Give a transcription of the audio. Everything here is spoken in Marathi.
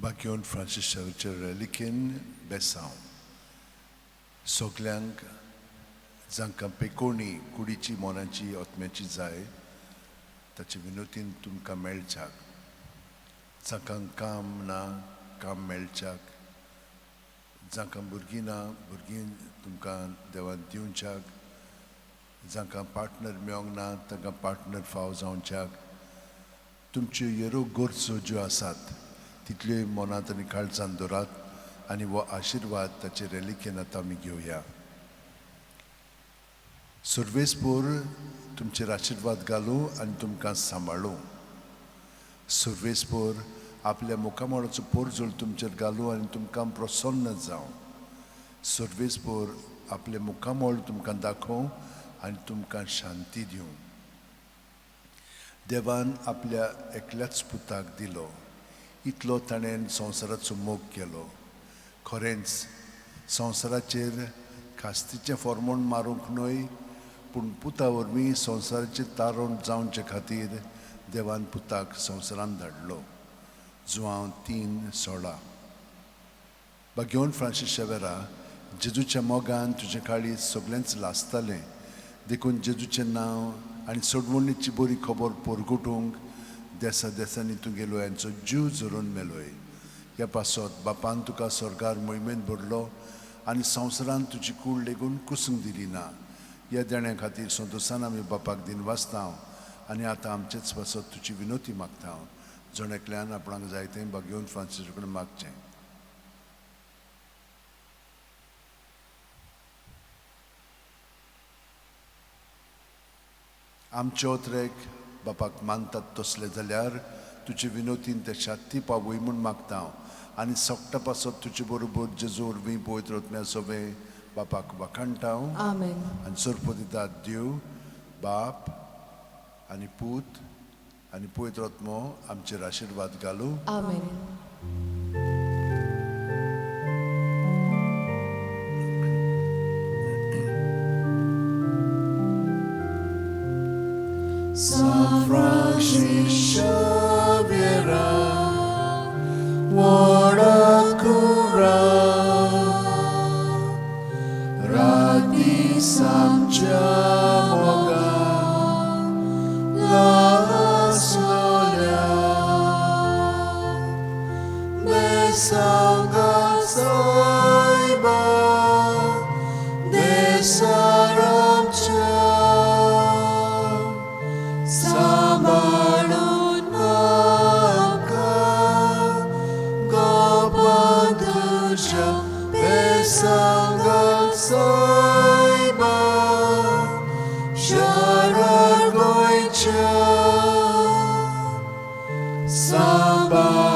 Bagion Francis Xavier Likin Besau Soglang जांकां पेकोणी कुडीची मोनाची ओतम्याची जाय ताचे विनोतीन तुमकां मेळच्याक जांकां काम ना काम मेळच्याक जांकां भुरगीं ना भुरगीं तुमकां देवान दिवच्याक जांकां पार्टनर मेळोंक ना तांकां पार्टनर फाव जावच्याक तुमच्यो येरो गरजो ज्यो आसात तितल्योय मनांत आनी काळजांत दवरात आनी हो आशिर्वाद ताचे रेलिकेन आतां आमी घेवया. सर्वेस्पोर तुमचेर आशिर्वाद घालूं आनी तुमकां सांबाळूं. सर्वेस्पोर आपल्या मुखामळाचो पोरजोळ तुमचेर घालूं आनी तुमकां प्रसन्न जावं. सर्वेस्पोर आपले मुखामळ तुमकां दाखोवं आनी तुमकां शांती दिवं. देवान आपल्या एकल्याच पुताक दिलो. इतलो ताणें संवसाराचो मोग केलो. खरेंच संवसाराचेर खास्तीचें फॉर्मोण मारूंक न्हय पूण पुता वरवीं संवसाराचें तारण जावचे खातीर देवान पुताक संवसारांत धाडलो. जुआंव 3:16. बागियोन फ्रांसीस शेवेरा जेजूच्या मोगान तुजे काळीज सगळेंच लासतालें देखून जेजूचें नांव आनी सोडवणीची बरी खबर पोरगुटूंक देसा देसांनी तुगेलो यांचो जीव जोरून मेलोय. ह्या पासत बापान तुका स्वर्गार मोहिमेंत भरलो आनी संवसारांत तुजी कूड लेगून कुसूंक दिली ना. ह्या देण्या खातीर संतोसान आमी बापाक दिनवासता आनी आतां आमचेच पासत तुजी विनोती मागता. जण एकल्यान आपणाक जाय तें बागियोन फ्रांसीस कडेन मागचें. आमचे ओतरेक बापाक मानतात तसले जाल्यार तुजे विनोतीन ते शांती पावय म्हूण मागता आनी सोगटा पासत तुजे बरोबर जेजू वरवीं पवित्र आत्म्या सवें बापाक वाखाणटा. आमेन. आनी सर्प दितात देव बाप आनी पूत आनी पवित्र आत्मो आमचेर आशिर्वाद घालूं. आमेन. San Francis Xavier, Wodakura, Radi Samcha Moga, Las Lolia, Besanga Saiba, Desaramcha. Sambalun maka gopantuja besangal saiba sharar goicha sambal